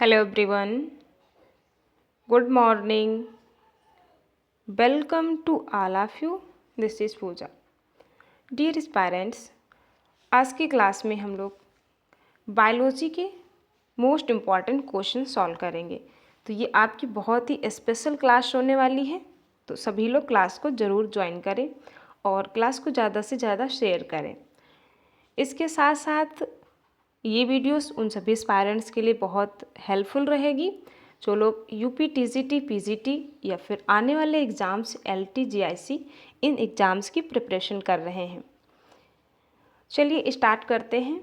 Hello everyone, good morning. Welcome to all of you. This is Pooja. Dear parents, आज की class में हम लोग बायोलॉजी के मोस्ट इम्पॉर्टेंट क्वेश्चन सॉल्व करेंगे। तो ये आपकी बहुत ही स्पेशल क्लास होने वाली है, तो सभी लोग क्लास को ज़रूर ज्वाइन करें और क्लास को ज़्यादा से ज़्यादा शेयर करें। इसके साथ साथ ये वीडियोस उन सभी पेरेंट्स के लिए बहुत हेल्पफुल रहेगी जो लोग यूपी टीजीटी पीजीटी या फिर आने वाले एग्ज़ाम्स एलटी जीआईसी इन एग्ज़ाम्स की प्रिपरेशन कर रहे हैं। चलिए स्टार्ट करते हैं।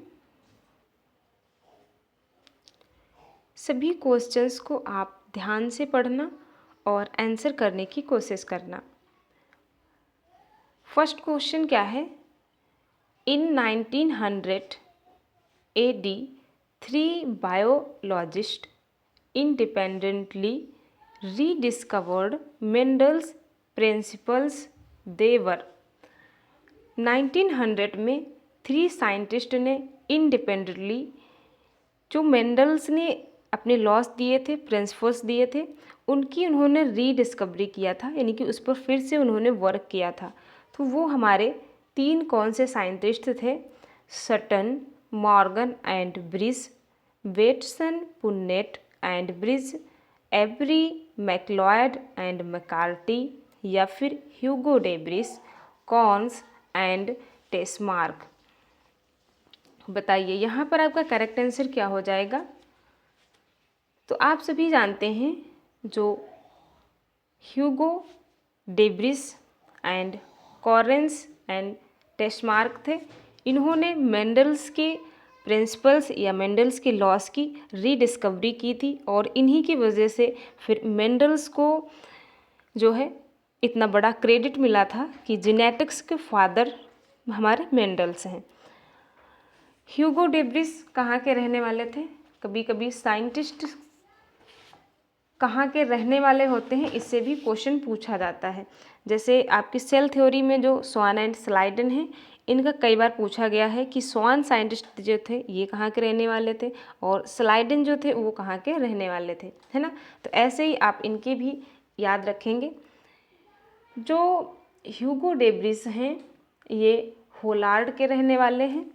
सभी क्वेश्चंस को आप ध्यान से पढ़ना और आंसर करने की कोशिश करना। फर्स्ट क्वेश्चन क्या है? इन 1900 AD, 3 biologists independently rediscovered Mendel's principles. They were 1900 में 3 साइंटिस्ट ने इंडिपेंडेंटली जो मेंडल्स ने अपने लॉस दिए थे, प्रिंसिपल्स दिए थे, उनकी उन्होंने रीडिस्कवरी किया था, यानी कि उस पर फिर से उन्होंने वर्क किया था। तो वो हमारे 3 कौन से साइंटिस्ट थे? Sutton, Morgan and Bridge, Watson, Punnett and Bridge, Avery, MacLeod and McCarty, या फिर Hugo de Vries, Correns and Tschermak. बताइए यहाँ पर आपका करेक्ट आंसर क्या हो जाएगा? तो आप सभी जानते हैं जो ह्यूगो डेब्रिस एंड कॉरेंस एंड टेस्मार्क थे, इन्होंने मेंडल्स के प्रिंसिपल्स या मेंडल्स के लॉस की रीडिस्कवरी की थी और इन्हीं की वजह से फिर मेंडल्स को जो है इतना बड़ा क्रेडिट मिला था कि जेनेटिक्स के फादर हमारे मेंडल्स हैं। ह्यूगो डेब्रिस कहाँ के रहने वाले थे? कभी कभी साइंटिस्ट कहाँ के रहने वाले होते हैं, इससे भी क्वेश्चन पूछा जाता है। जैसे आपकी सेल थ्योरी में जो स्वान एंड स्लाइडन हैं, इनका कई बार पूछा गया है कि स्वान साइंटिस्ट जो थे ये कहाँ के रहने वाले थे और स्लाइडन जो थे वो कहाँ के रहने वाले थे, है ना। तो ऐसे ही आप इनके भी याद रखेंगे। जो ह्यूगो डेब्रिस हैं ये होलार्ड के रहने वाले हैं,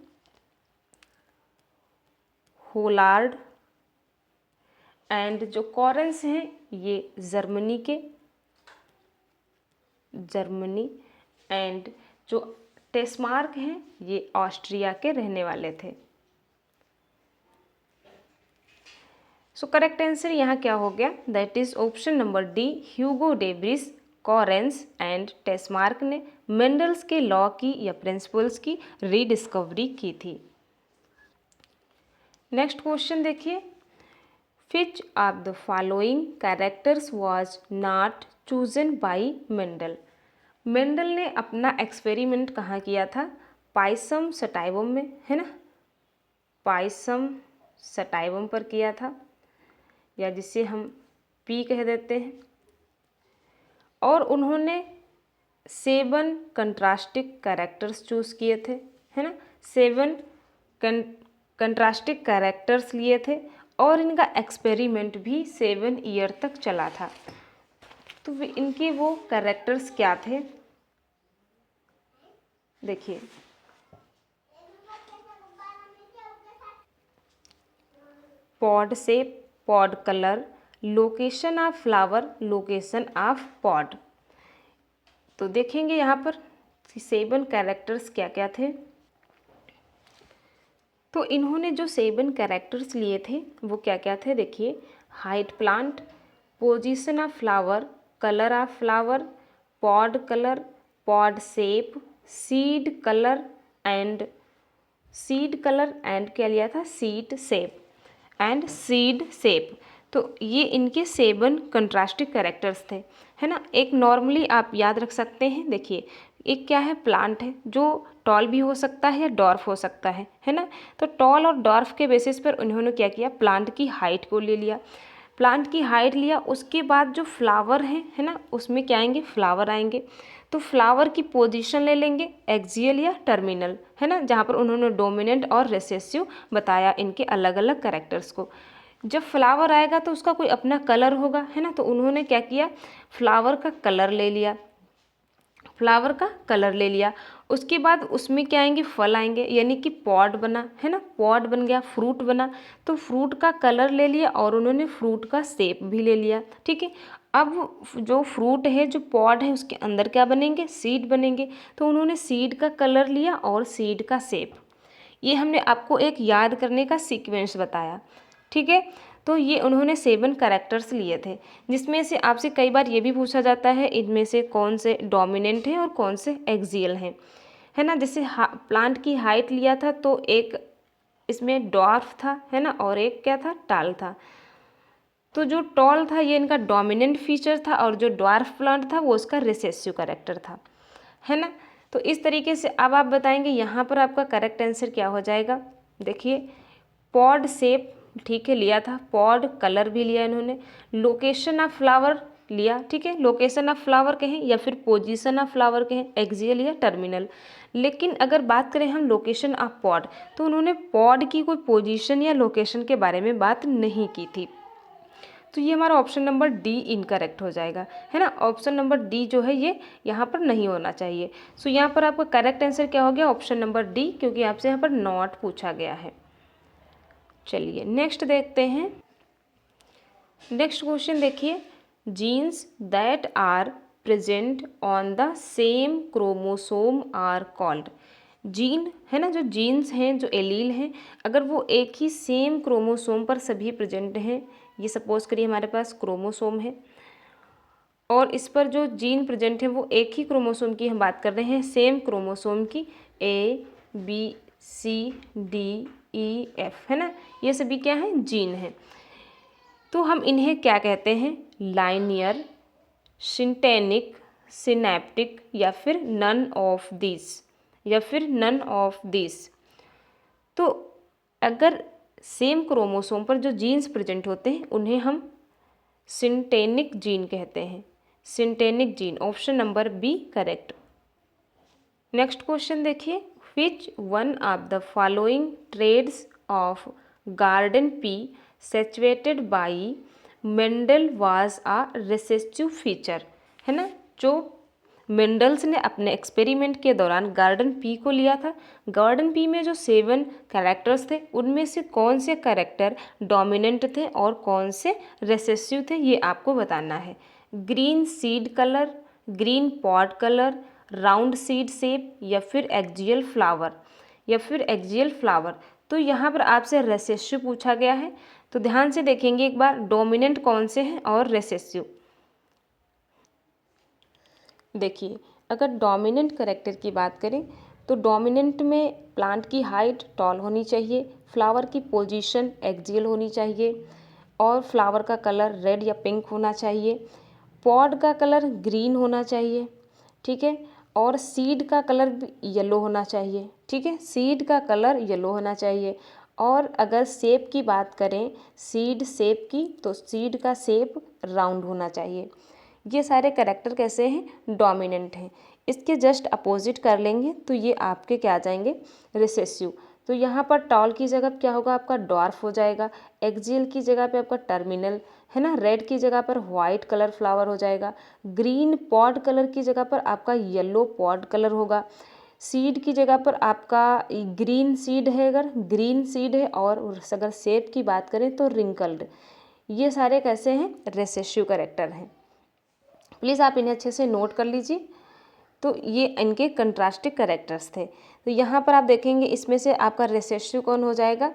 होलार्ड। एंड जो कॉरेंस हैं ये जर्मनी एंड जो टेस्मार्क हैं ये ऑस्ट्रिया के रहने वाले थे। सो करेक्ट आंसर यहाँ क्या हो गया? That is option number D, Hugo de Vries, Correns and Tschermak ने मेंडल्स के लॉ की या प्रिंसिपल्स की रीडिस्कवरी की थी। नेक्स्ट क्वेश्चन देखिए, Which of the following characters was not chosen by Mendel? Mendel ने अपना एक्सपेरिमेंट कहाँ किया था? पाइसम सटाइवम में, है ना। पाइसम सटाइवम पर किया था, या जिसे हम पी कह देते हैं। और उन्होंने 7 कंट्रास्टिक कैरेक्टर्स चूज़ किए थे, है ना। 7 कंट्रास्टिक कैरेक्टर्स लिए थे और इनका एक्सपेरिमेंट भी 7 ईयर तक चला था। तो इनके वो कैरेक्टर्स क्या थे? देखिए, pod shape, pod colour, location of flower, location of pod. तो देखेंगे यहाँ पर 7 कैरेक्टर्स क्या क्या थे। तो इन्होंने जो 7 कैरेक्टर्स लिए थे वो क्या क्या थे? देखिए, height plant, position of flower, colour of flower, pod colour, pod shape, seed colour and क्या लिया था? Seed shape. तो ये इनके 7 कंट्रास्टिक कैरेक्टर्स थे, है ना। एक नॉर्मली आप याद रख सकते हैं। देखिए, एक क्या है? प्लांट है जो टॉल भी हो सकता है या डॉर्फ हो सकता है ना। तो टॉल और डॉर्फ के बेसिस पर उन्होंने क्या किया? प्लांट की हाइट को ले लिया, प्लांट की हाइट लिया, उसके बाद जो फ्लावर है ना, उसमें क्या आएंगे? फ्लावर आएंगे। तो फ्लावर की पोजीशन ले लेंगे, एक्सियल या टर्मिनल, है ना, जहाँ पर उन्होंने डोमिनेंट और रिसेसिव बताया इनके अलग अलग कैरेक्टर्स को। जब फ्लावर आएगा तो उसका कोई अपना कलर होगा, है ना। तो उन्होंने क्या किया, फ्लावर का कलर ले लिया, फ्लावर का कलर ले लिया। उसके बाद उसमें क्या आएंगे, फल आएंगे, यानी कि पॉड बना, है ना, पॉड बन गया, फ्रूट बना। तो फ्रूट का कलर ले लिया और उन्होंने फ्रूट का शेप भी ले लिया, ठीक है। अब जो फ्रूट है, जो पॉड है, उसके अंदर क्या बनेंगे, सीड बनेंगे। तो उन्होंने सीड का कलर लिया और सीड का शेप। ये हमने आपको एक याद करने का सीक्वेंस बताया, ठीक है। तो ये उन्होंने 7 कैरेक्टर्स लिए थे, जिसमें से आपसे कई बार ये भी पूछा जाता है इनमें से कौन से डोमिनेंट हैं और कौन से एक्सियल हैं, है ना। जैसे प्लांट की हाइट लिया था तो एक इसमें डॉर्फ था, है ना, और एक क्या था, टाल था। तो जो टॉल था ये इनका डोमिनेंट फीचर था और जो ड्वार्फ प्लांट था वो उसका रिसेसिव कैरेक्टर था, है ना। तो इस तरीके से अब आप बताएंगे यहाँ पर आपका करेक्ट आंसर क्या हो जाएगा। देखिए, पॉड शेप, ठीक है, लिया था, पॉड कलर भी लिया इन्होंने, लोकेशन ऑफ फ्लावर लिया, ठीक है, लोकेशन ऑफ फ्लावर कहें या फिर पोजीशन ऑफ फ्लावर कहें, एक्सियल या टर्मिनल। लेकिन अगर बात करें हम लोकेशन ऑफ पॉड, तो उन्होंने पॉड की कोई पोजीशन या लोकेशन के बारे में बात नहीं की थी। तो ये हमारा ऑप्शन नंबर डी इनकरेक्ट हो जाएगा, है ना। ऑप्शन नंबर डी जो है ये यहाँ पर नहीं होना चाहिए। सो यहाँ पर आपका करेक्ट आंसर क्या हो गया, ऑप्शन नंबर डी, क्योंकि आपसे यहाँ पर नॉट पूछा गया है। चलिए नेक्स्ट देखते हैं। नेक्स्ट क्वेश्चन देखिए, genes that are present on the same chromosome are called. Gene, है ना, जो जीन्स हैं, जो एलील हैं, अगर वो एक ही सेम क्रोमोसोम पर सभी प्रेजेंट हैं, ये सपोज करिए हमारे पास क्रोमोसोम है और इस पर जो जीन प्रेजेंट है वो एक ही क्रोमोसोम की हम बात कर रहे हैं, सेम क्रोमोसोम की, A B C D E F, है ना, ये सभी क्या हैं, जीन हैं। तो हम इन्हें क्या कहते हैं, लाइनियर, सिंटेनिक, सिनेप्टिक या फिर नन ऑफ दिस, या फिर नन ऑफ दिस। तो अगर सेम क्रोमोसोम पर जो जीन्स प्रेजेंट होते हैं उन्हें हम सिंटेनिक जीन कहते हैं, syntenic gene, option number B correct. Next question देखिए, which one of the following traits of garden pea saturated by Mendel was a recessive feature, है ना। जो मेंडल्स ने अपने एक्सपेरिमेंट के दौरान गार्डन पी को लिया था, गार्डन पी में जो 7 कैरेक्टर्स थे उनमें से कौन से कैरेक्टर डोमिनेंट थे और कौन से रिसेसिव थे, ये आपको बताना है। Green seed colour, green pod colour, round seed shape या फिर एक्जियल फ्लावर, या फिर एक्जियल फ्लावर। तो यहाँ पर आपसे रिसेसिव पूछा गया है, तो ध्यान से देखेंगे एक बार, डोमिनेंट कौन से हैं और रिसेसिव। देखिए, अगर डोमिनेंट कैरेक्टर की बात करें तो डोमिनेंट में प्लांट की हाइट टॉल होनी चाहिए, फ्लावर की पोजीशन एक्सियल होनी चाहिए और फ्लावर का कलर रेड या पिंक होना चाहिए, पॉड का कलर ग्रीन होना चाहिए, ठीक है, और सीड का कलर भी येलो होना चाहिए, ठीक है, सीड का कलर येलो होना चाहिए। और अगर शेप की बात करें, सीड शेप की, तो सीड का शेप राउंड होना चाहिए। ये सारे कैरेक्टर कैसे हैं, डोमिनेंट हैं। इसके जस्ट अपोजिट कर लेंगे तो ये आपके क्या आ जाएंगे, रिसेसिव। तो यहाँ पर टॉल की जगह क्या होगा, आपका डॉर्फ हो जाएगा, एक्सियल की जगह पे आपका टर्मिनल, है ना, रेड की जगह पर वाइट कलर फ्लावर हो जाएगा, ग्रीन पॉड कलर की जगह पर आपका येलो पॉड कलर होगा, सीड की जगह पर आपका ग्रीन सीड है, अगर ग्रीन सीड है, और अगर शेप की बात करें तो रिंकल्ड। ये सारे कैसे हैं, रिसेसिव कैरेक्टर हैं। प्लीज़ आप इन्हें अच्छे से नोट कर लीजिए। तो ये इनके कंट्रास्टिंग कैरेक्टर्स थे। तो यहाँ पर आप देखेंगे इसमें से आपका रिसेसिव कौन हो जाएगा,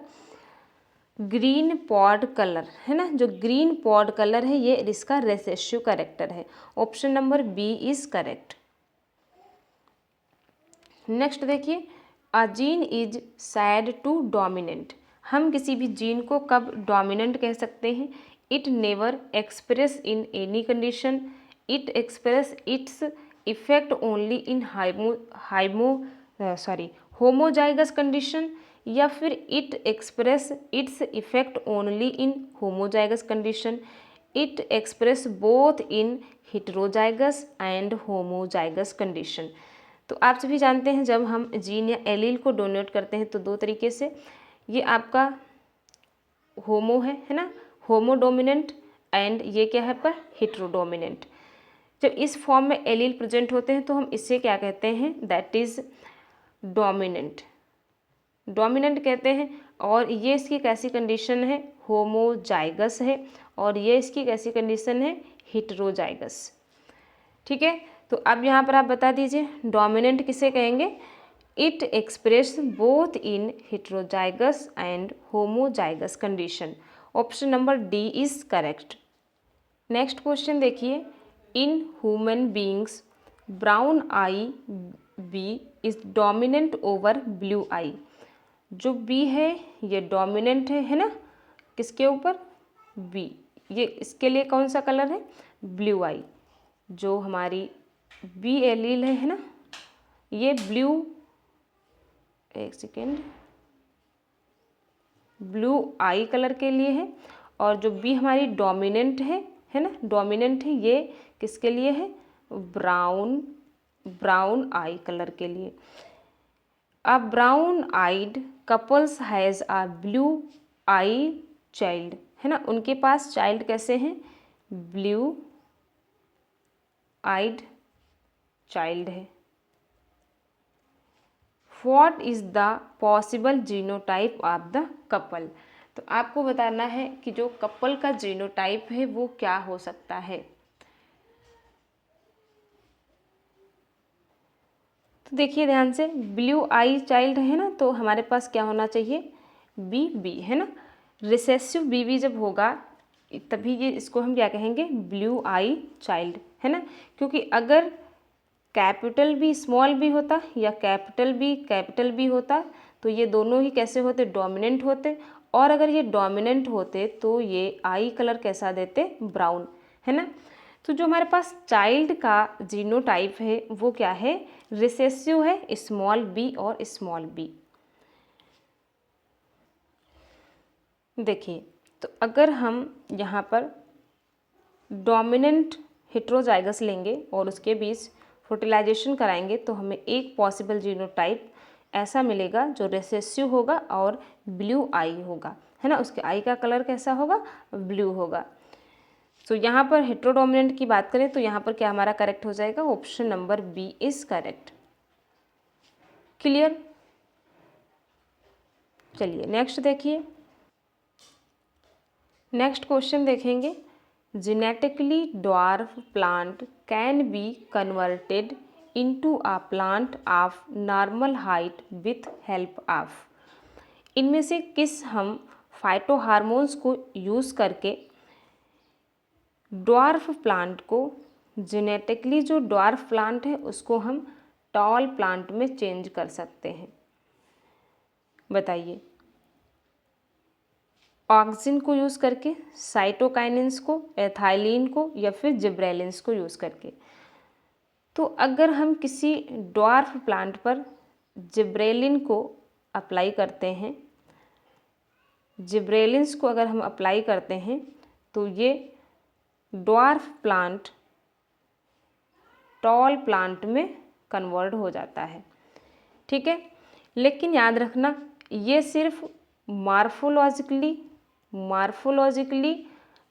ग्रीन पॉड कलर, है ना, जो ग्रीन पॉड कलर है ये इसका रिसेसिव कैरेक्टर है। Option number B is correct. Next देखिए, a gene is said to dominant. हम किसी भी जीन को कब डोमिनेंट कह सकते हैं, it never express in any condition, it express its effect only in homozygous condition, या फिर it express its effect only in homozygous condition, it express both in heterozygous and homozygous condition. तो आप सभी जानते हैं जब हम जीन या एलील को डोनेट करते हैं तो 2 तरीके से, ये आपका होमो है ना, होमो डोमिनेंट, एंड ये क्या है पर हेट्रोडोमिनेंट। जब इस फॉर्म में एलील प्रेजेंट होते हैं तो हम इससे क्या कहते हैं, दैट इज डोमिनेंट, डोमिनेंट कहते हैं। और ये इसकी कैसी कंडीशन है, होमोजाइगस है, और ये इसकी कैसी कंडीशन है, हेटेरोजाइगस। ठीक है, तो अब यहाँ पर आप बता दीजिए डोमिनेंट किसे कहेंगे, it express both in heterozygous and homozygous condition. Option number D is correct. Next question देखिए, in human beings brown eye B is dominant over blue eye. जो बी है ये डोमिनेंट है ना, किसके ऊपर, बी। ये इसके लिए कौन सा कलर है, ब्लू आई। जो हमारी बी एलील है ना, ये ब्लू, एक सेकेंड, ब्लू आई कलर के लिए है। और जो बी हमारी डोमिनेंट है ना, डोमिनेंट है, ये किसके लिए है, ब्राउन आई कलर के लिए। A brown eyed couples has a blue eye child, है ना, उनके पास चाइल्ड कैसे हैं, ब्लू आइड चाइल्ड है। What is the possible genotype of the couple. तो आपको बताना है कि जो कपल का जीनोटाइप है वो क्या हो सकता है। तो देखिए ध्यान से, ब्लू आई चाइल्ड है ना, तो हमारे पास क्या होना चाहिए, बी है ना। रिसेसिव बी जब होगा तभी ये, इसको हम क्या कहेंगे, ब्लू आई चाइल्ड, है ना। क्योंकि अगर कैपिटल बी स्मॉल बी होता या कैपिटल बी होता तो ये दोनों ही कैसे होते, डोमिनेंट होते। और अगर ये डोमिनेंट होते तो ये आई कलर कैसा देते, ब्राउन, है ना। तो जो हमारे पास चाइल्ड का जीनोटाइप है वो क्या है, रिसेसिव है, स्मॉल बी और स्मॉल बी। देखिए, तो अगर हम यहाँ पर डोमिनेंट हेट्रोजाइगस लेंगे और उसके बीच फर्टिलाइजेशन कराएंगे तो हमें एक पॉसिबल जीनोटाइप ऐसा मिलेगा जो रिसेसिव होगा और ब्लू आई होगा, है ना। उसके आई का कलर कैसा होगा, ब्लू होगा। तो यहाँ पर हेट्रोडोमिनेंट की बात करें तो यहाँ पर क्या हमारा करेक्ट हो जाएगा, option number B is correct. Clear. चलिए नेक्स्ट देखिए, नेक्स्ट क्वेश्चन देखेंगे, genetically dwarf plant can be converted into a plant of normal height with help of. इनमें से किस हम फाइटो हार्मोन्स को यूज़ करके ड्वार्फ प्लांट को, जेनेटिकली जो ड्वार्फ प्लांट है उसको हम टॉल प्लांट में चेंज कर सकते हैं। बताइए, ऑक्सिन को यूज़ करके, साइटोकाइनिन्स को, एथाइलिन को, या फिर जिब्रेलिन्स को यूज़ करके। तो अगर हम किसी ड्वार्फ प्लांट पर जिब्रेलिन को अप्लाई करते हैं, जिब्रेलिन्स को अगर हम अप्लाई करते हैं तो ये ड्वार्फ प्लांट टॉल प्लांट में कन्वर्ट हो जाता है। ठीक है, लेकिन याद रखना ये सिर्फ मार्फोलॉजिकली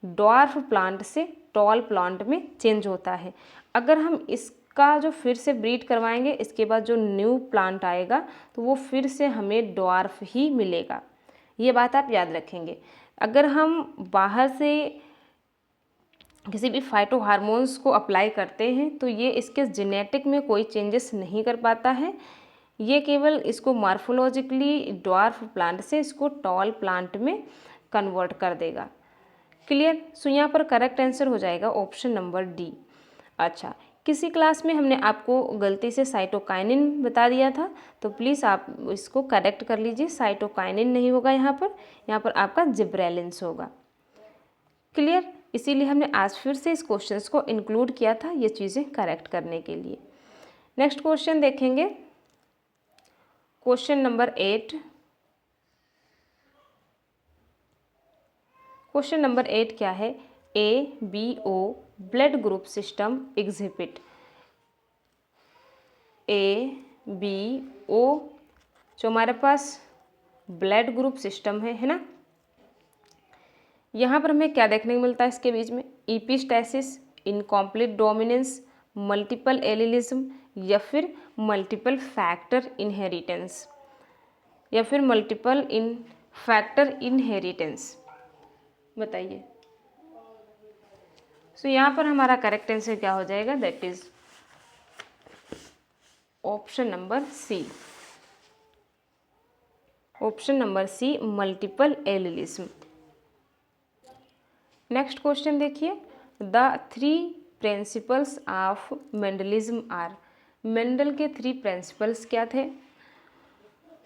ड्वार्फ प्लांट से टॉल प्लांट में चेंज होता है। अगर हम इसका जो फिर से ब्रीड करवाएंगे, इसके बाद जो न्यू प्लांट आएगा तो वो फिर से हमें ड्वार्फ ही मिलेगा। ये बात आप याद रखेंगे। अगर हम बाहर से किसी भी फाइटो हार्मोन्स को अप्लाई करते हैं तो ये इसके जेनेटिक में कोई चेंजेस नहीं कर पाता है, ये केवल इसको मार्फोलॉजिकली ड्वार्फ प्लांट से इसको टॉल प्लांट में कन्वर्ट कर देगा। क्लियर। सो यहाँ पर करेक्ट आंसर हो जाएगा ऑप्शन नंबर डी। अच्छा, किसी क्लास में हमने आपको गलती से साइटोकाइनिन बता दिया था तो प्लीज़ आप इसको करेक्ट कर लीजिए, साइटोकाइनिन नहीं होगा यहाँ पर आपका जिब्रेलिन्स होगा। क्लियर। इसीलिए हमने आज फिर से इस क्वेश्चंस को इंक्लूड किया था ये चीज़ें करेक्ट करने के लिए। नेक्स्ट क्वेश्चन देखेंगे, क्वेश्चन नंबर 8। क्वेश्चन नंबर 8 क्या है, ABO blood group system exhibit. ABO जो हमारे पास ब्लड ग्रुप सिस्टम है ना, यहाँ पर हमें क्या देखने को मिलता है इसके बीच में, इपिस्टैसिस, इनकॉम्प्लीट डोमिनेंस, मल्टीपल एलिलिज्म, या फिर मल्टीपल फैक्टर इनहेरिटेंस, या फिर मल्टीपल इन फैक्टर इनहेरिटेंस, बताइए। सो यहाँ पर हमारा करेक्ट आंसर क्या हो जाएगा, that is option number C. Option number C, multiple allelism. Next question देखिए, द 3 principles of Mendelism are. Mendel के 3 प्रिंसिपल्स क्या थे?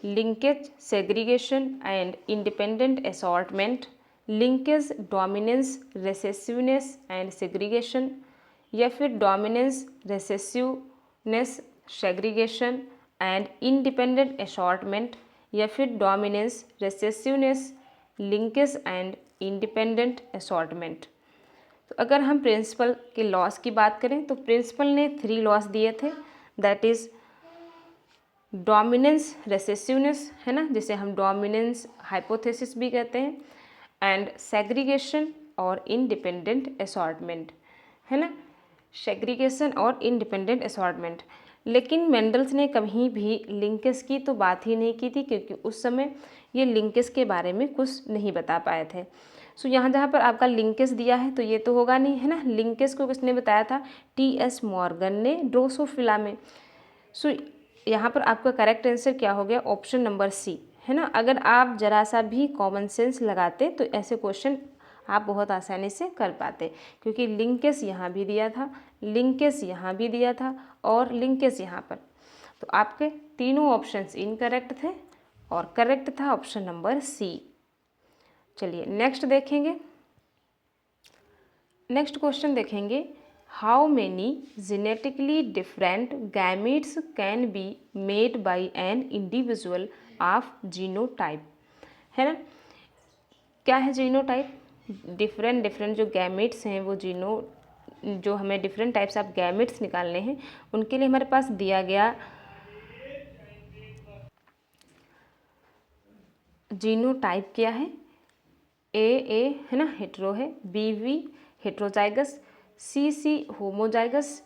Linkage, segregation and independent assortment, linkage, dominance, recessiveness and segregation, या फिर dominance, recessiveness, segregation and independent assortment, या फिर dominance, recessiveness, linkage and independent assortment. तो अगर हम प्रिंसिपल के लॉस की बात करें तो प्रिंसिपल ने 3 लॉस दिए थे, दैट इज डोमिनेंस, रेसेसिवनेस, है ना, जिसे हम डोमिनेंस हाइपोथेसिस भी कहते हैं, एंड सेग्रीगेशन और इंडिपेंडेंट असॉर्टमेंट, है ना, सेग्रीगेशन और इंडिपेंडेंट असॉर्टमेंट। लेकिन मेंडल्स ने कहीं भी लिंकेज की तो बात ही नहीं की थी, क्योंकि उस समय ये लिंकेज के बारे में कुछ नहीं बता पाए थे। सो यहाँ जहाँ पर आपका लिंकेज दिया है तो ये तो होगा नहीं, है ना। लिंकेज को किसने बताया था? टी.एस. मॉर्गन ने ड्रोसोफिला में। सो यहाँ पर आपका करेक्ट आंसर क्या हो गया? ऑप्शन नंबर सी, है ना। अगर आप जरा सा भी कॉमन सेंस लगाते तो ऐसे क्वेश्चन आप बहुत आसानी से कर पाते, क्योंकि लिंकेज यहाँ भी दिया था, लिंकेज यहाँ भी दिया था और लिंकेज यहाँ पर। तो आपके तीनों ऑप्शंस इनकरेक्ट थे और करेक्ट था ऑप्शन नंबर सी। चलिए नेक्स्ट देखेंगे। नेक्स्ट क्वेश्चन देखेंगे, how many genetically different gametes can be made by an individual of genotype, है ना। क्या है जीनोटाइप? डिफरेंट जो गैमेट्स हैं वो जो हमें डिफरेंट टाइप्स ऑफ गैमेट्स निकालने हैं उनके लिए हमारे पास दिया गया जीनोटाइप क्या है? ए है ना, हेट्रो है, बी हेट्रोजाइगस, सी होमोजाइगस,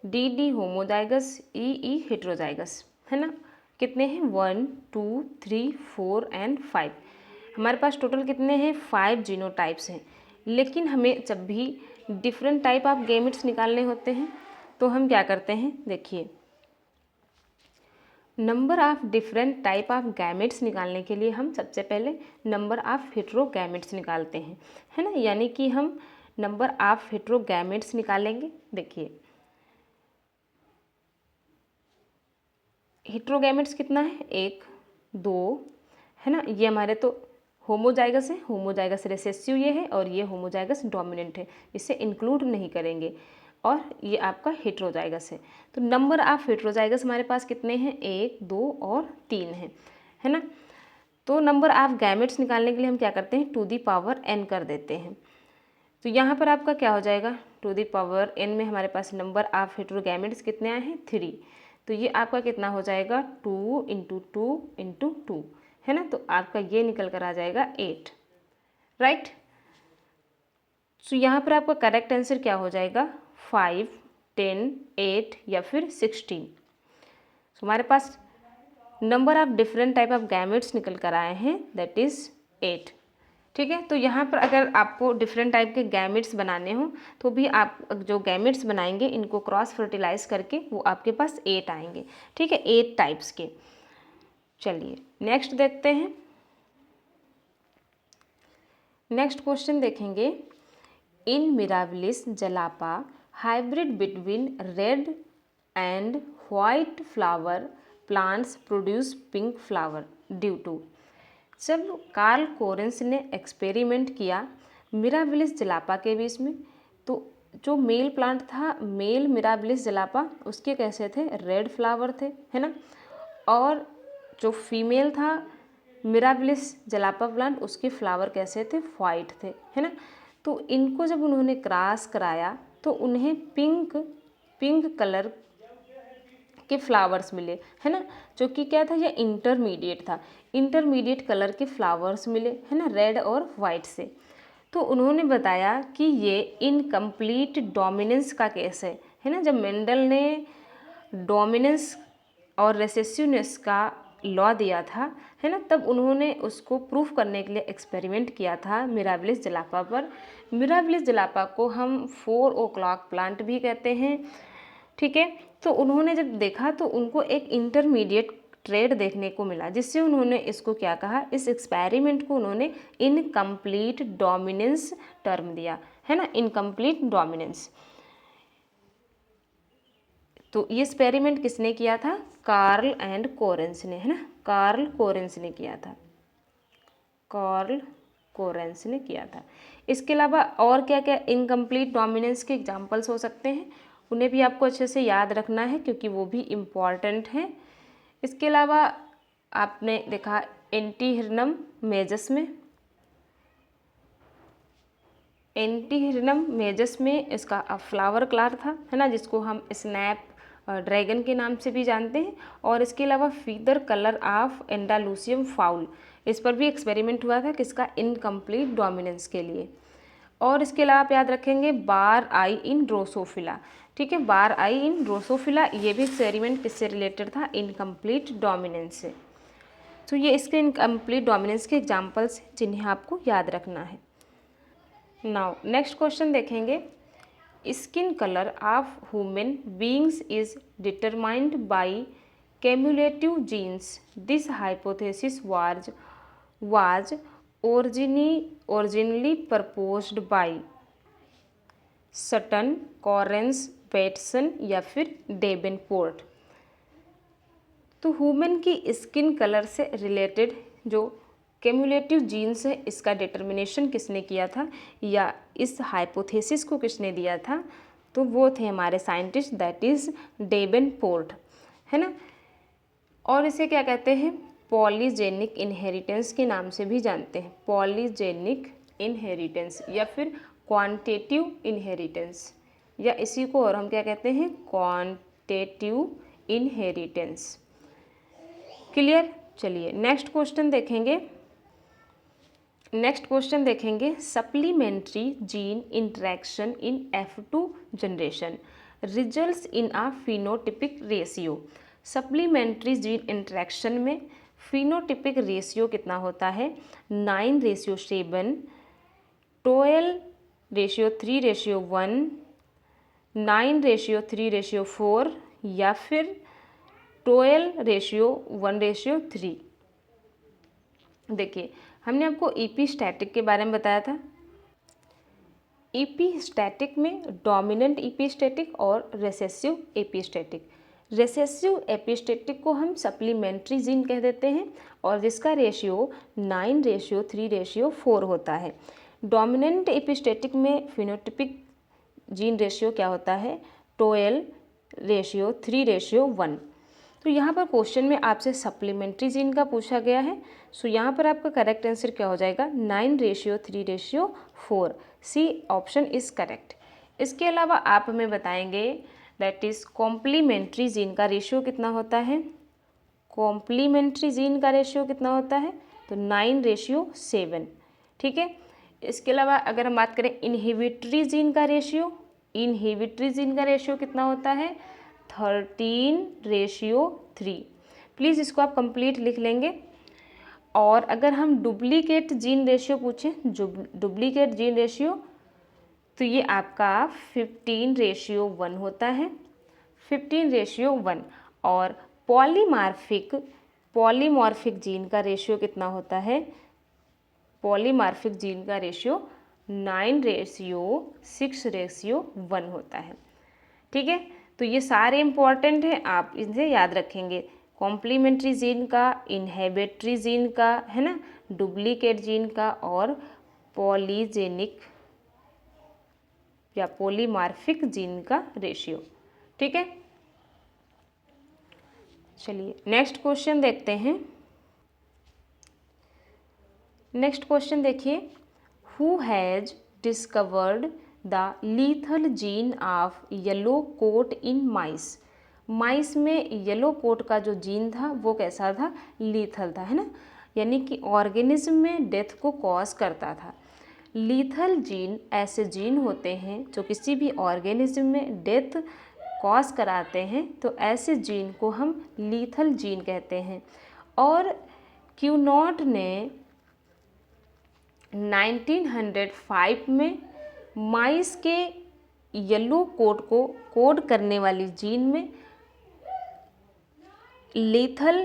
डी होमोजाइगस, ई हेट्रोजाइगस, है ना। कितने हैं? 1 2 3 4 एंड 5। हमारे पास टोटल कितने हैं? 5 जीनोटाइप्स हैं। लेकिन हमें जब भी डिफरेंट टाइप ऑफ गैमेट्स निकालने होते हैं तो हम क्या करते हैं, देखिए, number of different type of gametes निकालने के लिए हम सबसे पहले नंबर ऑफ हेट्रोगैमेट्स निकालते हैं, है ना। यानी कि हम नंबर ऑफ हेट्रोगैमेट्स निकालेंगे। देखिए हेट्रोगैमेट्स कितना है? 1 2, है ना। ये हमारे तो होमोजाइगस है, होमोजाइगस रिसेसिव ये है और ये होमोजाइगस डोमिनेंट है, इसे इंक्लूड नहीं करेंगे। और ये आपका हेट्रोजाइगस है। तो नंबर ऑफ हेट्रोजाइगस हमारे पास कितने हैं? 1 2 और 3 हैं, है ना। तो नंबर ऑफ गैमेट्स निकालने के लिए हम क्या करते हैं? टू दी पावर n कर देते हैं। तो यहाँ पर आपका क्या हो जाएगा? टू दी पावर n में हमारे पास नंबर ऑफ हेट्रोगैमेट्स कितने आए हैं? 3। तो ये आपका कितना हो जाएगा? 2 × 2 × 2, है ना। तो आपका ये निकल कर आ जाएगा 8, राइट। तो यहाँ पर आपका करेक्ट आंसर क्या हो जाएगा? 5 10 8 या फिर 16। तो हमारे पास number of different type of gametes निकल कर आए हैं, दैट इज 8। ठीक है। तो यहाँ पर अगर आपको डिफरेंट टाइप के गैमेट्स बनाने हो तो भी आप जो गैमेट्स बनाएंगे इनको क्रॉस फर्टिलाइज करके वो आपके पास 8 आएंगे। ठीक है, 8 टाइप्स के। चलिए नेक्स्ट देखते हैं। नेक्स्ट क्वेश्चन देखेंगे, in Mirabilis jalapa hybrid between red and white flower plants produce pink flower due to. जब कार्ल कोरेंस ने एक्सपेरिमेंट किया मिराबिलिस जलापा के बीच में, तो जो मेल प्लांट था, मेल मिराबिलिस जलापा, उसके कैसे थे? रेड फ्लावर थे, है ना। और जो फीमेल था मिराबिलिस जलापा प्लांट, उसके फ्लावर कैसे थे? वाइट थे, है ना। तो इनको जब उन्होंने क्रॉस कराया तो उन्हें पिंक कलर के फ्लावर्स मिले, है ना, जो कि क्या था, ये इंटरमीडिएट था, इंटरमीडिएट कलर के फ्लावर्स मिले, है ना, रेड और वाइट से। तो उन्होंने बताया कि ये इनकम्प्लीट डोमिनेंस का केस है ना। जब मेंडल ने डोमिनेंस और रेसेसिवनेस का लॉ दिया था, है ना, तब उन्होंने उसको प्रूफ करने के लिए एक्सपेरिमेंट किया था मिराबिलिस जलापा पर। मिराबिलिस जलापा को हम 4 o'clock प्लांट भी कहते हैं, ठीक है। तो उन्होंने जब देखा तो उनको एक इंटरमीडिएट ट्रेड देखने को मिला, जिससे उन्होंने इसको क्या कहा, इस एक्सपेरिमेंट को उन्होंने इनकम्प्लीट डोमिनेंस टर्म दिया, है ना, इनकम्प्लीट डोमिनेंस। तो ये एक्सपेरिमेंट किसने किया था, कार्ल एंड कोरेंस ने, है ना, कार्ल कोरेंस ने किया था, कार्ल कोरेंस ने किया था। इसके अलावा और क्या क्या इनकम्प्लीट डोमिनेंस के एग्जांपल्स हो सकते हैं, उन्हें भी आपको अच्छे से याद रखना है क्योंकि वो भी इम्पॉर्टेंट हैं। इसके अलावा आपने देखा एंटीहिरनम मेजस में, एंटीहिरनम मेजस में इसका फ्लावर क्लार था, है ना, जिसको हम स्नैप ड्रैगन के नाम से भी जानते हैं। और इसके अलावा फीदर कलर ऑफ एंडालूसियम फाउल, इस पर भी एक्सपेरिमेंट हुआ था किसका, इनकम्प्लीट डोमिनेंस के लिए। और इसके अलावा आप याद रखेंगे बार आई इन ड्रोसोफिला, ठीक है, बार आई इन ड्रोसोफिला, ये भी एक्सपेरिमेंट किससे रिलेटेड था, इनकम्प्लीट डोमिनेंस से। तो ये इसके इनकम्प्लीट डोमिनेंस के एग्जाम्पल्स जिन्हें आपको याद रखना है। नाउ नेक्स्ट क्वेश्चन देखेंगे, skin colour of human beings is determined by cumulative genes. This hypothesis was originally proposed by Sutton, Correns, Bateson या फिर डेवेनपोर्ट। तो ह्यूमन की स्किन कलर से रिलेटेड जो क्यूमुलेटिव जीन्स है, इसका डिटर्मिनेशन किसने किया था या इस हाइपोथेसिस को किसने दिया था, तो वो थे हमारे साइंटिस्ट, दैट इज डेवेनपोर्ट, है ना। और इसे क्या कहते हैं, पॉलीजेनिक इनहेरिटेंस के नाम से भी जानते हैं, पॉलीजेनिक इनहेरिटेंस या फिर क्वांटिटेटिव इनहेरिटेंस, या इसी को और हम क्या कहते हैं, क्वांटिटेटिव इनहेरिटेंस। क्लियर। चलिए नेक्स्ट क्वेश्चन देखेंगे। नेक्स्ट क्वेश्चन देखेंगे, supplementary gene interaction in F2 generation results in a phenotypic ratio. Supplementary gene interaction में फिनोटिपिक रेशियो कितना होता है, 9:7, 12:3:1, 9:3:4 या फिर 12:1:3। देखिए हमने आपको इपीस्टैटिक के बारे में बताया था। इपीस्टैटिक में डोमिनेंट इपीस्टैटिक और रेसेसिव एपीस्टैटिक। रेसेसिव एपीस्टैटिक को हम सप्लीमेंट्री जीन कह देते हैं और जिसका रेशियो 9:3:4 होता है। डोमिनेंट एपीस्टैटिक में फिनोटिपिक जीन रेशियो क्या होता है, 12:3:1। तो यहाँ पर क्वेश्चन में आपसे सप्लीमेंट्री जीन का पूछा गया है, सो यहाँ पर आपका करेक्ट आंसर क्या हो जाएगा, 9:3:4। C option is correct. इसके अलावा आप हमें बताएंगे दैट इज कॉम्प्लीमेंट्री जीन का रेशियो कितना होता है, कॉम्प्लीमेंट्री जीन का रेशियो कितना होता है, तो 9:7, ठीक है। इसके अलावा अगर हम बात करें इनहिबिटरी जीन का रेशियो, इनहिबिटरी जीन का रेशियो कितना होता है, 13:3। प्लीज़ इसको आप कंप्लीट लिख लेंगे। और अगर हम डुप्लीकेट जीन रेशियो पूछें, जो डुप्लीकेट जीन रेशियो, तो ये आपका 15:1 होता है, 15:1। और पॉलीमॉर्फिक जीन का रेशियो कितना होता है, पॉलीमॉर्फिक जीन का रेशियो 9:6:1 होता है, ठीक है। तो ये सारे इंपॉर्टेंट हैं, आप इनसे याद रखेंगे, कॉम्प्लीमेंट्री जीन का, इनहिबिटरी जीन का, है ना, डुप्लीकेट जीन का और पॉलीजेनिक या पॉलीमॉर्फिक जीन का रेशियो, ठीक है। चलिए नेक्स्ट क्वेश्चन देखते हैं। नेक्स्ट क्वेश्चन देखिए, who has discovered the lethal gene of yellow coat in mice. Mice में येलो कोट का जो जीन था वो कैसा था, लीथल था, है ना, यानी कि ऑर्गेनिज्म में डेथ को कॉज करता था। लीथल जीन ऐसे जीन होते हैं जो किसी भी ऑर्गेनिज्म में डेथ कॉज कराते हैं, तो ऐसे जीन को हम लीथल जीन कहते हैं। और क्यूनॉट ने 1905 में माइस के येलो कोट को कोड करने वाली जीन में लीथल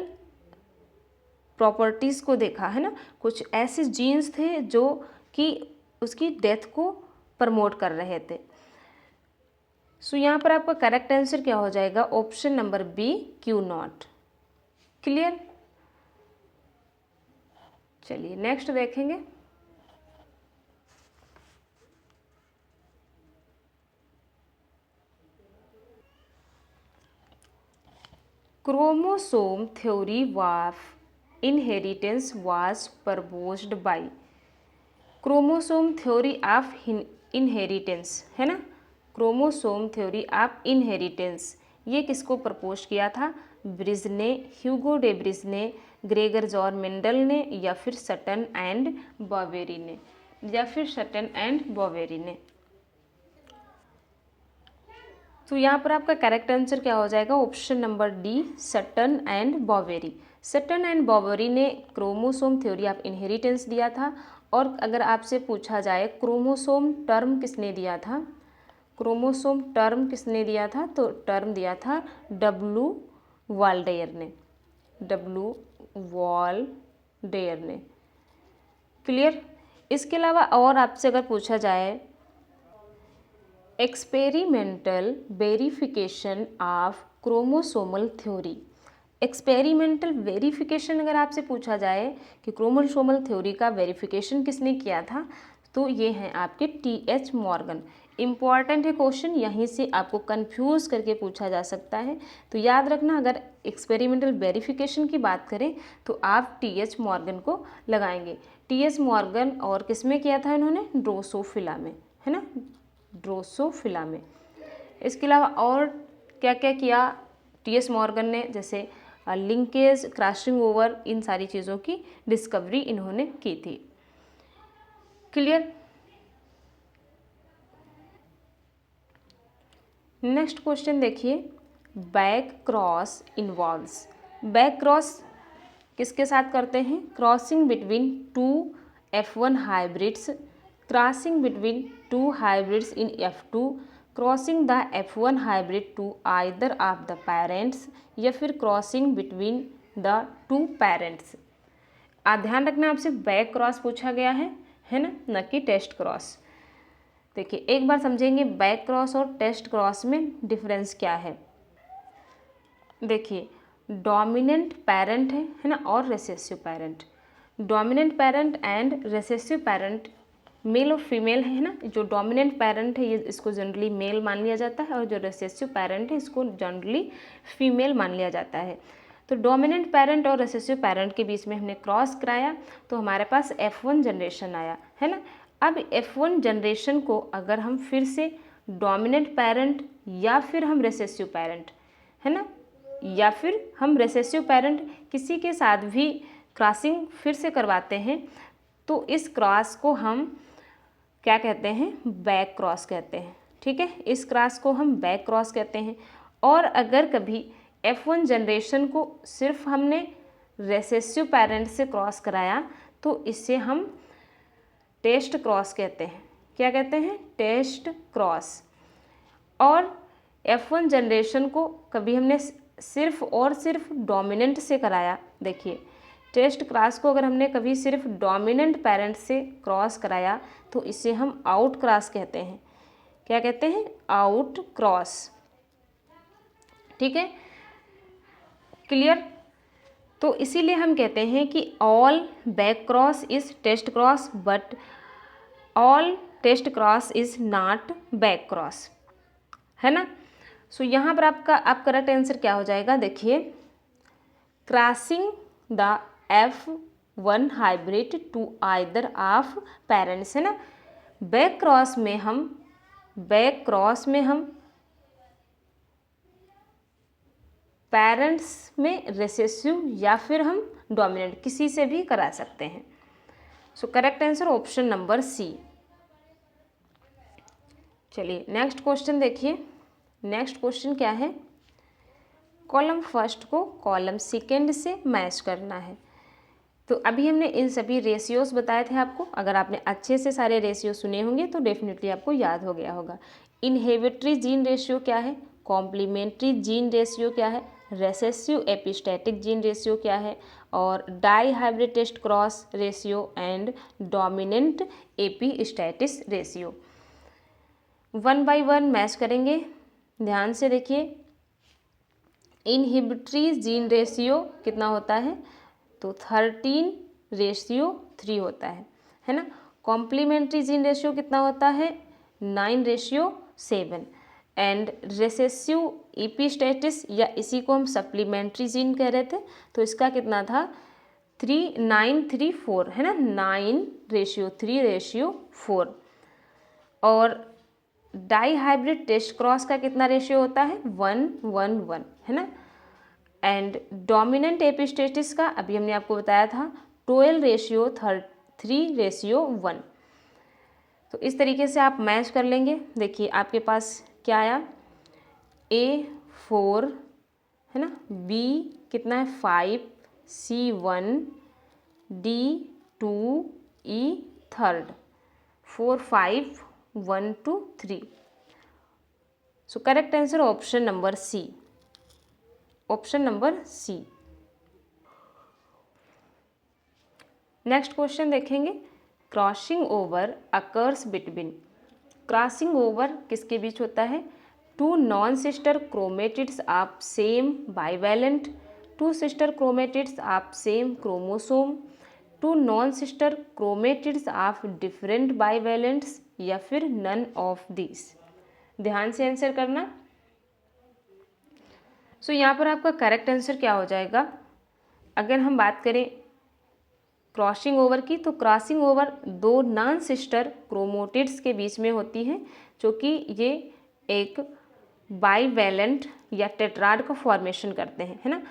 प्रॉपर्टीज़ को देखा, है ना। कुछ ऐसे जीन्स थे जो कि उसकी डेथ को प्रमोट कर रहे थे। सो यहाँ पर आपका करेक्ट आंसर क्या हो जाएगा, option number B, Cuenot. Clear. चलिए नेक्स्ट देखेंगे। Chromosome theory of inheritance was proposed by. Chromosome theory of inheritance, है ना, क्रोमोसोम थ्योरी ऑफ इनहेरिटेंस ये किसको प्रपोज किया था, ब्रिज ने, ह्यूगो डे ब्रिज ने, ग्रेगर जॉन मेंडल ने, या फिर सटन एंड बॉवेरी ने, या फिर सटन एंड बॉवेरी ने। तो यहाँ पर आपका करेक्ट आंसर क्या हो जाएगा, option number D, Sutton and Boveri. Sutton and Boveri ने क्रोमोसोम थ्योरी ऑफ इनहेरिटेंस दिया था। और अगर आपसे पूछा जाए क्रोमोसोम टर्म किसने दिया था, क्रोमोसोम टर्म किसने दिया था, तो टर्म दिया था डब्लू वाल्डेयर ने, डब्लू वाल्डेयर ने। क्लियर। इसके अलावा और आपसे अगर पूछा जाए experimental verification of chromosomal theory, experimental verification अगर आपसे पूछा जाए कि क्रोमोसोमल थ्योरी का वेरिफिकेशन किसने किया था, तो ये हैं आपके टी.एच. मॉर्गन। इम्पॉर्टेंट है क्वेश्चन, यहीं से आपको कंफ्यूज करके पूछा जा सकता है। तो याद रखना, अगर एक्सपेरिमेंटल वेरिफिकेशन की बात करें तो आप टी.एच. मॉर्गन को लगाएंगे। टी.एच. मॉर्गन और किस में किया था इन्होंने, ड्रोसोफिला में, है ना, ड्रोसोफिला में। इसके अलावा और क्या क्या किया टी.एच. मॉर्गन ने, जैसे लिंकेज, क्रॉसिंग ओवर, इन सारी चीज़ों की डिस्कवरी इन्होंने की थी। क्लियर। नेक्स्ट क्वेश्चन देखिए, back cross involves. Back cross किसके साथ करते हैं, crossing between two F1 hybrids, crossing between two hybrids in F2, crossing the F1 hybrid to either of the parents, या फिर crossing between the two parents. ध्यान रखना, आपसे बैक क्रॉस पूछा गया है ना, न कि टेस्ट क्रॉस। देखिए एक बार समझेंगे बैक क्रॉस और टेस्ट क्रॉस में डिफरेंस क्या है। देखिए डोमिनेंट पेरेंट है ना, और recessive parent. Dominant parent and recessive parent male और फीमेल है ना। जो डोमिनेंट पेरेंट है ये इसको जनरली मेल मान लिया जाता है, और जो रिसेसिव पेरेंट है इसको जनरली फीमेल मान लिया जाता है। तो डोमिनेंट पेरेंट और रिसेसिव पेरेंट के बीच में हमने क्रॉस कराया तो हमारे पास F1 जनरेशन आया, है ना। अब F1 जनरेशन को अगर हम फिर से डोमिनेंट पेरेंट या फिर हम रिसेसिव पेरेंट, है ना, या फिर हम रिसेसिव पेरेंट किसी के साथ भी क्रॉसिंग फिर से करवाते हैं, तो इस क्रॉस को हम क्या कहते हैं, बैक क्रॉस कहते हैं। ठीक है, इस क्रॉस को हम बैक क्रॉस कहते हैं। और अगर कभी F1 जनरेशन को सिर्फ हमने रिसेसिव पेरेंट से क्रॉस कराया तो इसे हम टेस्ट क्रॉस कहते हैं। क्या कहते हैं, टेस्ट क्रॉस। और F1 जनरेशन को कभी हमने सिर्फ और सिर्फ डोमिनेंट से कराया, देखिए टेस्ट क्रॉस को अगर हमने कभी सिर्फ डोमिनेंट पेरेंट से क्रॉस कराया तो इसे हम आउट क्रॉस कहते हैं। क्या कहते हैं, आउट क्रॉस। ठीक है, क्लियर। तो इसीलिए हम कहते हैं कि all back cross is test cross but all test cross is not back cross, है ना। सो यहाँ पर आपका करेक्ट आंसर क्या हो जाएगा, देखिए crossing the F1 hybrid to either of parents, है ना। बैक क्रॉस में हम पेरेंट्स में रिसेसिव या फिर हम डोमिनेंट किसी से भी करा सकते हैं। So correct answer option number C. चलिए नेक्स्ट क्वेश्चन देखिए। नेक्स्ट क्वेश्चन क्या है, कॉलम फर्स्ट को कॉलम सेकेंड से मैच करना है। तो अभी हमने इन सभी रेशियोज बताए थे आपको, अगर आपने अच्छे से सारे रेशियो सुने होंगे तो डेफिनेटली आपको याद हो गया होगा। इनहेबिटरी जीन रेशियो क्या है, कॉम्प्लीमेंट्री जीन रेशियो क्या है, रेसेसिव एपिस्टैटिक जीन रेशियो क्या है, और dihybrid test cross ratio and dominant epistasis ratio. One by one match करेंगे, ध्यान से देखिए। इनहिबिटरी जीन रेशियो कितना होता है, तो 13:3 होता है ना। कॉम्प्लीमेंट्री जीन रेशियो कितना होता है, 9:7। एंड रेसेसिव एपिस्टैटिस, या इसी को हम सप्लीमेंट्री जीन कह रहे थे, तो इसका कितना था 9:3 है ना, 9:3:4। और डाई हाइब्रिड टेस्ट क्रॉस का कितना रेशियो होता है, 1:1 है ना। एंड डोमिनेंट एपिस्टेटिस का अभी हमने आपको बताया था 12:3:1। तो इस तरीके से आप मैच कर लेंगे। देखिए आपके पास क्या आया, A4 है ना, B कितना है 5, C1, D2, E 3rd, 4 5 1 2 3। So correct answer option number C, option number C. Next question देखेंगे, crossing over occurs between. Crossing over किसके बीच होता है, two non sister chromatids of same bivalent, two sister chromatids of same chromosome, two non sister chromatids of different bivalents, या फिर none of this. ध्यान से answer करना। सो यहाँ पर आपका करेक्ट आंसर क्या हो जाएगा, अगर हम बात करें क्रॉसिंग ओवर की, तो क्रॉसिंग ओवर दो नॉन सिस्टर क्रोमेटिड्स के बीच में होती है, जो कि ये एक बाइवैलेंट या टेट्राड का फॉर्मेशन करते हैं, है ना।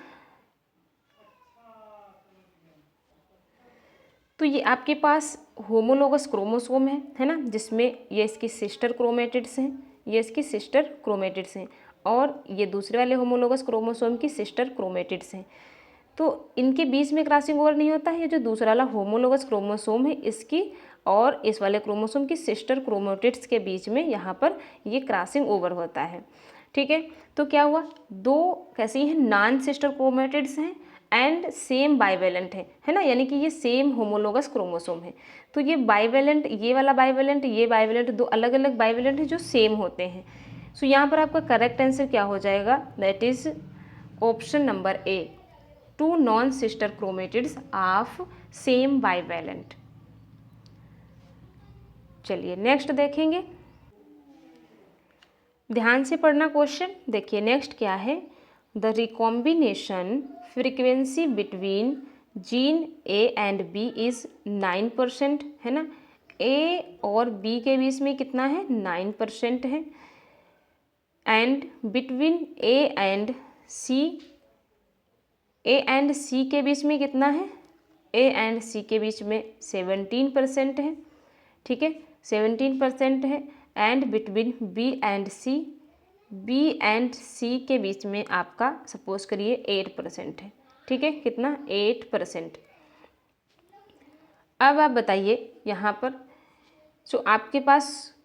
तो ये आपके पास होमोलोगस क्रोमोसोम है ना, जिसमें ये इसकी सिस्टर क्रोमेटिड्स हैं, ये इसकी सिस्टर क्रोमेटिड्स हैं, और ये दूसरे वाले होमोलोगस क्रोमोसोम की सिस्टर क्रोमेटिड्स हैं। तो इनके बीच में क्रॉसिंग ओवर नहीं होता है। ये जो दूसरा वाला होमोलोगस क्रोमोसोम है, इसकी और इस वाले क्रोमोसोम की सिस्टर क्रोमेटिड्स के बीच में यहाँ पर ये क्रॉसिंग ओवर होता है, ठीक है। तो क्या हुआ, दो कैसी हैं, नॉन सिस्टर क्रोमेटिड्स हैं एंड सेम बाइवैलेंट है ना, यानी कि ये सेम होमोलोगस क्रोमोसोम है। तो ये बाइवैलेंट, ये वाला बाइवैलेंट, ये बाइवैलेंट, दो अलग अलग बाइवैलेंट है जो सेम होते हैं। सो यहाँ पर आपका करेक्ट आंसर क्या हो जाएगा, that is option number A, two non sister chromatids of same bivalent. चलिए नेक्स्ट देखेंगे, ध्यान से पढ़ना क्वेश्चन। देखिए नेक्स्ट क्या है, the recombination frequency between gene A and B is 9% है ना। ए और बी के बीच में कितना है, 9% है। And between A and C, A and C के बीच में कितना है, ए एंड सी के बीच में 17% है, ठीक है, 17% है। And between B and C, B and C के बीच में आपका सपोज करिए 8% है, ठीक है, कितना 8%। अब आप बताइए यहाँ पर जो आपके पास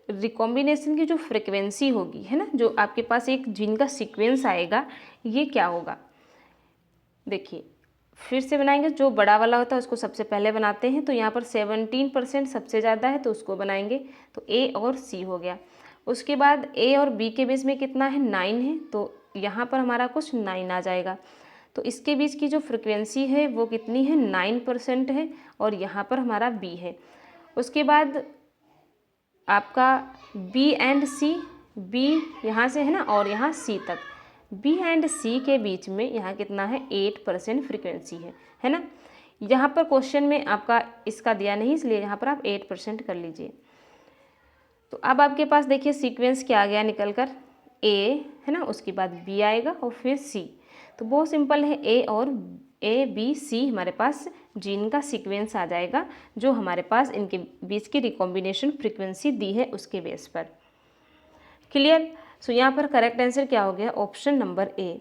रिकॉम्बिनेशन की जो फ्रिक्वेंसी होगी, है ना, जो आपके पास एक जीन का सीक्वेंस आएगा, ये क्या होगा। देखिए फिर से बनाएंगे, जो बड़ा वाला होता है उसको सबसे पहले बनाते हैं। तो यहाँ पर 17% सबसे ज़्यादा है, तो उसको बनाएंगे, तो ए और सी हो गया। उसके बाद ए और बी के बीच में कितना है, 9 है, तो यहाँ पर हमारा कुछ 9 आ जाएगा। तो इसके बीच की जो फ्रिक्वेंसी है वो कितनी है, 9% है, और यहाँ पर हमारा बी है। उसके बाद आपका बी एंड सी, बी यहाँ से है ना और यहाँ सी तक, बी एंड सी के बीच में यहाँ कितना है, 8% फ्रिक्वेंसी है ना। यहाँ पर क्वेश्चन में आपका इसका दिया नहीं, इसलिए यहाँ पर आप 8% कर लीजिए। तो अब आपके पास देखिए सीक्वेंस क्या आ गया निकल कर, ए है ना, उसके बाद बी आएगा और फिर सी। तो बहुत सिंपल है, ए बी सी हमारे पास जीन का सीक्वेंस आ जाएगा जो हमारे पास इनके बीच की रिकॉम्बिनेशन फ्रीक्वेंसी दी है उसके बेस पर। क्लियर। सो यहाँ पर करेक्ट आंसर क्या हो गया, ऑप्शन नंबर ए।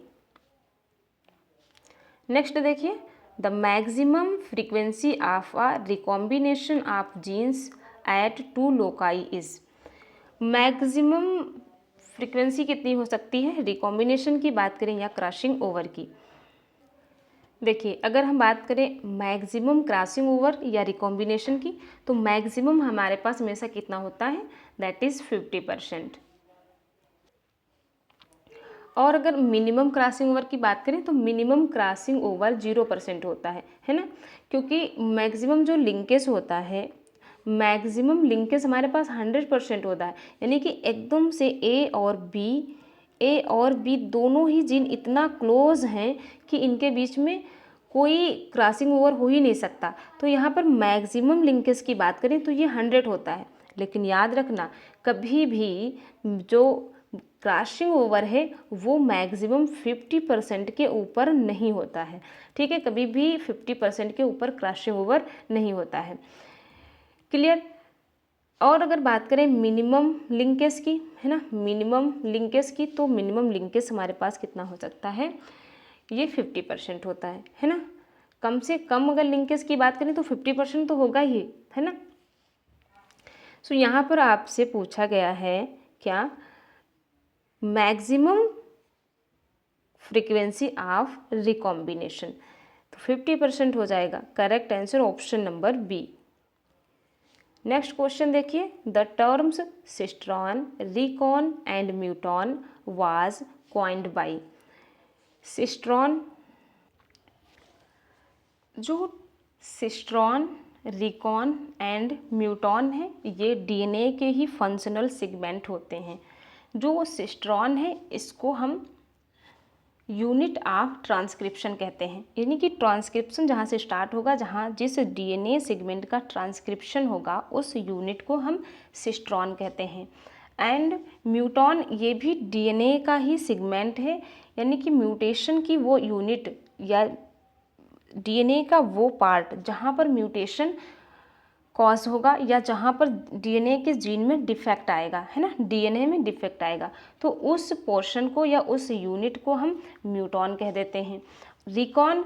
नेक्स्ट देखिए, the maximum frequency of a recombination of genes at 2 loci is. Maximum frequency कितनी हो सकती है, रिकॉम्बिनेशन की बात करें या क्रॉसिंग ओवर की। देखिए अगर हम बात करें मैक्सिमम क्रॉसिंग ओवर या रिकॉम्बिनेशन की, तो मैक्सिमम हमारे पास हमेशा कितना होता है, दैट इज़ 50%। और अगर मिनिमम क्रॉसिंग ओवर की बात करें तो मिनिमम क्रॉसिंग ओवर 0% होता है ना, क्योंकि मैक्सिमम जो लिंकेज होता है, मैक्सिमम लिंकेज हमारे पास 100% होता है, यानी कि एकदम से ए और बी दोनों ही जीन इतना क्लोज हैं कि इनके बीच में कोई क्रॉसिंग ओवर हो ही नहीं सकता। तो यहाँ पर मैक्सिमम लिंकेज की बात करें तो ये 100 होता है, लेकिन याद रखना कभी भी जो क्रॉसिंग ओवर है वो मैक्सिमम 50% के ऊपर नहीं होता है, ठीक है, कभी भी 50% के ऊपर क्रॉसिंग ओवर नहीं होता है। क्लियर। और अगर बात करें मिनिमम लिंकेज की, है ना, मिनिमम लिंकेज की, तो मिनिमम लिंकेज हमारे पास कितना हो सकता है, ये 50% होता है ना। कम से कम अगर लिंकेज की बात करें तो 50% तो होगा ही, है ना। सो यहाँ पर आपसे पूछा गया है क्या, मैक्सिमम फ्रीक्वेंसी ऑफ रिकॉम्बिनेशन, तो 50% हो जाएगा। Correct answer option number B. Next question देखिए, the terms cistron, recon and muton was coined by. Cistron, जो सिस्ट्रॉन, रिकॉन एंड म्यूटॉन है, ये डीएनए के ही फंक्शनल सेगमेंट होते हैं। जो सिस्ट्रॉन है इसको हम यूनिट ऑफ ट्रांसक्रिप्शन कहते हैं, यानी कि ट्रांसक्रिप्शन जहाँ से स्टार्ट होगा, जहाँ जिस डीएनए सेगमेंट का ट्रांसक्रिप्शन होगा उस यूनिट को हम सिस्ट्रॉन कहते हैं। एंड म्यूटॉन, ये भी डीएनए का ही सेगमेंट है, यानी कि म्यूटेशन की वो यूनिट या डीएनए का वो पार्ट जहाँ पर म्यूटेशन कॉज होगा या जहाँ पर डीएनए के जीन में डिफेक्ट आएगा, है ना, डीएनए में डिफेक्ट आएगा, तो उस पोर्शन को या उस यूनिट को हम म्यूटॉन कह देते हैं। रिकॉन,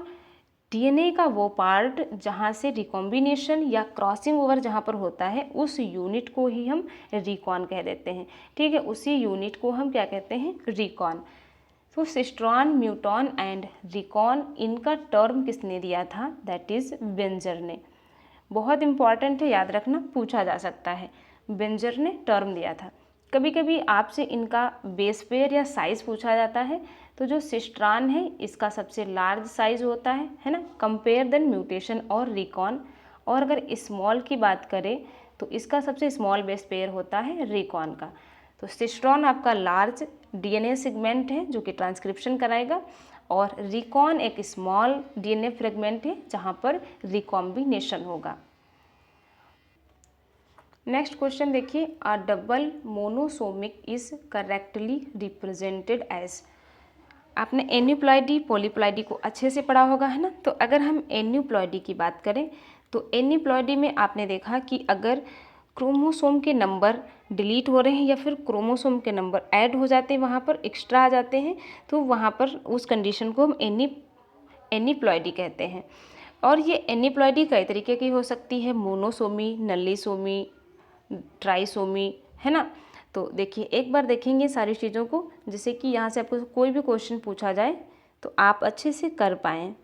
डीएनए का वो पार्ट जहाँ से रिकॉम्बिनेशन या क्रॉसिंग ओवर जहाँ पर होता है उस यूनिट को ही हम रिकॉन कह देते हैं, ठीक है, उसी यूनिट को हम क्या कहते हैं, रिकॉन। तो सिस्ट्रॉन, म्यूटॉन एंड रिकॉन, इनका टर्म किसने दिया था, दैट इज़ बेंजर ने। बहुत इंपॉर्टेंट है, याद रखना, पूछा जा सकता है, बेंजर ने टर्म दिया था। कभी कभी आपसे इनका बेस पेयर या साइज़ पूछा जाता है, तो जो सिस्ट्रॉन है इसका सबसे लार्ज साइज होता है ना, कंपेयर देन म्यूटेशन और रिकॉन। और अगर स्मॉल की बात करें तो इसका सबसे स्मॉल बेस पेयर होता है रिकॉन का। तो सिस्ट्रॉन आपका लार्ज डीएनए सेगमेंट है जो कि ट्रांसक्रिप्शन कराएगा, और रिकॉन एक स्मॉल डीएनए फ्रेगमेंट है जहाँ पर रिकॉम्बिनेशन होगा। नेक्स्ट क्वेश्चन देखिए, a double monosomic is correctly represented as. आपने एन्यूप्लॉइडी पॉलीप्लॉइडी को अच्छे से पढ़ा होगा, है ना। तो अगर हम एन्यूप्लॉइडी की बात करें तो एन्यूप्लॉइडी में आपने देखा कि अगर क्रोमोसोम के नंबर डिलीट हो रहे हैं या फिर क्रोमोसोम के नंबर ऐड हो जाते हैं, वहाँ पर एक्स्ट्रा आ जाते हैं, तो वहाँ पर उस कंडीशन को हम एनीप्लॉइडी कहते हैं। और ये एनीप्लॉइडी कई तरीके की हो सकती है, मोनोसोमी, नलीसोमी, ट्राइसोमी, है ना। तो देखिए एक बार देखेंगे सारी चीज़ों को, जिससे कि यहाँ से आपको कोई भी क्वेश्चन पूछा जाए तो आप अच्छे से कर पाएँ।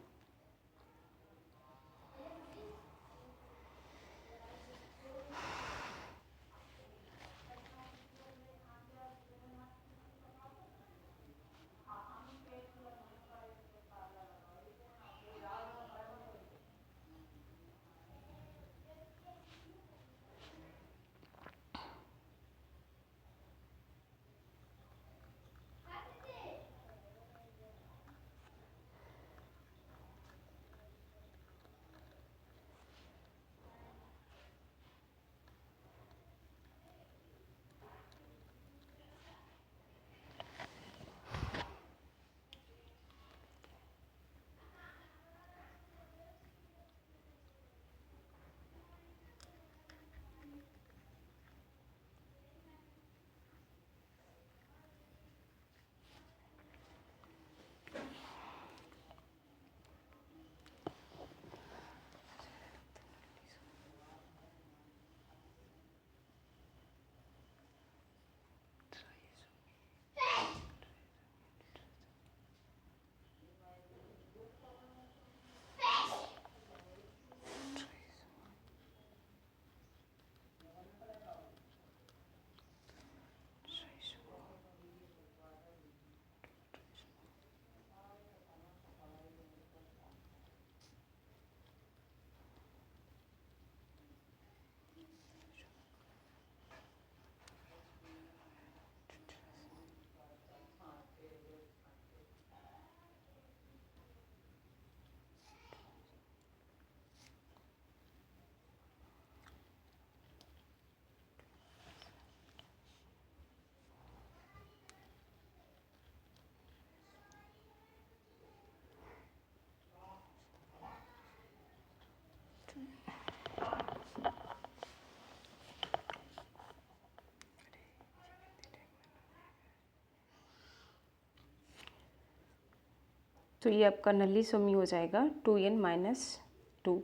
तो ये आपका नलीसोमी हो जाएगा 2n-2।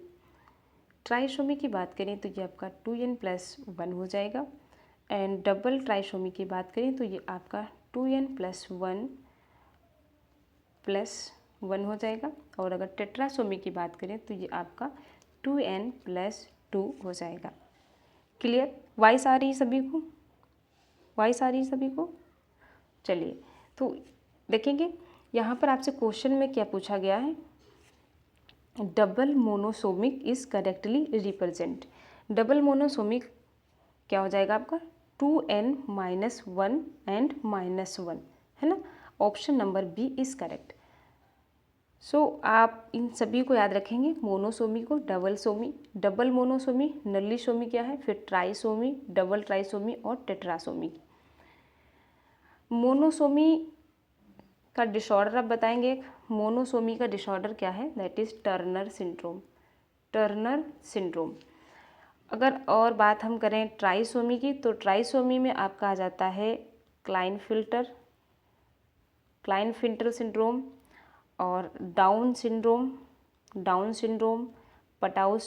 ट्राइसोमी की बात करें तो ये आपका 2n+1 हो जाएगा। एंड डबल ट्राइसोमी की बात करें तो ये आपका 2n+1 हो जाएगा। और अगर टेट्रासोमी की बात करें तो ये आपका 2n+2 हो जाएगा। क्लियर? वाइस आ रही सभी को? वाइस आ रही सभी को? चलिए तो देखेंगे यहाँ पर आपसे क्वेश्चन में क्या पूछा गया है। Double monosomic is correctly represent. Double monosomic क्या हो जाएगा आपका 2n-1 एंड -1, है ना। Option number B is correct. So आप इन सभी को याद रखेंगे, मोनोसोमी को डबल सोमी, डबल मोनोसोमी नलीसोमी क्या है, फिर ट्राइसोमी, डबल ट्राइसोमी और टेट्रासोमी। मोनोसोमी का डिसऑर्डर आप बताएंगे। एक मोनोसोमी का डिसऑर्डर क्या है, that is Turner syndrome. Turner syndrome. अगर और बात हम करें ट्राइसोमी की, तो ट्राइसोमी में आपका आ जाता है क्लाइनफिल्टर सिंड्रोम और डाउन सिंड्रोम, पटाउ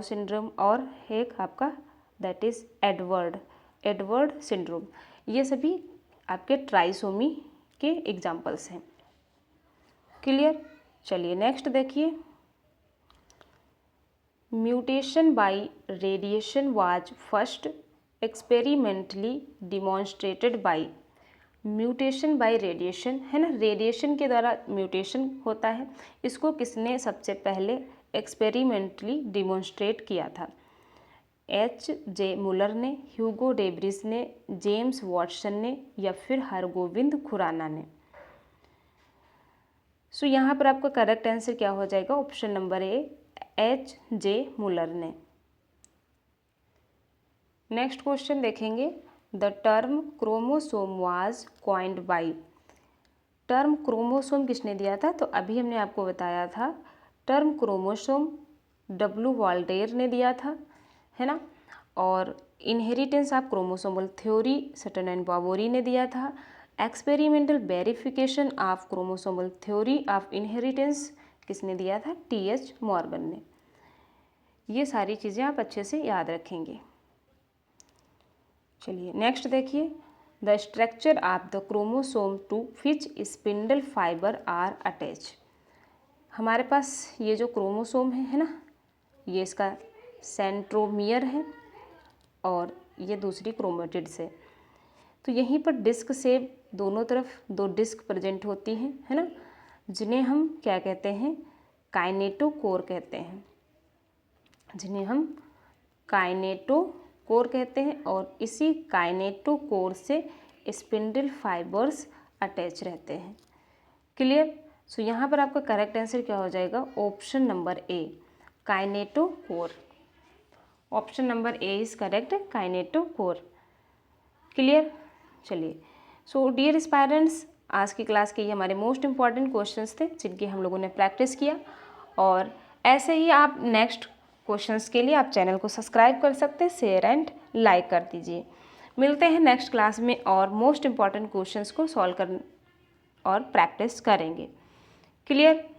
सिंड्रोम और एक आपका दैट इज एडवर्ड सिंड्रोम। ये सभी आपके ट्राइसोमी के एग्जाम्पल्स हैं। क्लियर? चलिए नेक्स्ट देखिए। Mutation by radiation was first experimentally demonstrated by. Mutation by radiation, है ना, रेडिएशन के द्वारा म्यूटेशन होता है। इसको किसने सबसे पहले एक्सपेरिमेंटली डिमॉन्स्ट्रेट किया था? H.J. मुलर ने, ह्यूगो डेब्रिस ने, जेम्स वॉटसन ने या फिर हरगोविंद खुराना ने। सो यहाँ पर आपका करेक्ट आंसर क्या हो जाएगा? ऑप्शन नंबर ए, H.J. मुलर ने। नेक्स्ट क्वेश्चन देखेंगे। The term chromosome was coined bye. Term chromosome किसने दिया था? तो अभी हमने आपको बताया था टर्म क्रोमोसोम W. वाल्डेयर ने दिया था, है ना। और inheritance of chromosomal theory Sutton and Boveri ने दिया था। Experimental verification of chromosomal theory of inheritance किसने दिया था? T.H. मॉर्गन ने। ये सारी चीज़ें आप अच्छे से याद रखेंगे। चलिए नेक्स्ट देखिए। The structure of the chromosome to which spindle fibre are attach. हमारे पास ये जो क्रोमोसोम है ना, ये इसका सेंट्रोमियर है और ये दूसरी क्रोमेटिड्स है। तो यहीं पर डिस्क से दोनों तरफ दो डिस्क प्रेजेंट होती हैं, है ना, जिन्हें हम क्या कहते हैं? काइनेटोकोर कहते हैं, जिन्हें हम काइनेटोकोर कहते हैं। और इसी काइनेटोकोर से स्पिंडल फाइबर्स अटैच रहते हैं। क्लियर? सो यहाँ पर आपका करेक्ट आंसर क्या हो जाएगा? Option number A, kinetochore. Option number A is correct, kinetochore. Clear? चलिए सो डियर एस्पायरेंट्स, आज की क्लास के ये हमारे मोस्ट इंपॉर्टेंट क्वेश्चंस थे जिनकी हम लोगों ने प्रैक्टिस किया। और ऐसे ही आप नेक्स्ट क्वेश्चंस के लिए आप चैनल को सब्सक्राइब कर सकते हैं, शेयर एंड लाइक कर दीजिए। मिलते हैं नेक्स्ट क्लास में और मोस्ट इंपॉर्टेंट क्वेश्चंस को सॉल्व कर और प्रैक्टिस करेंगे। क्लियर?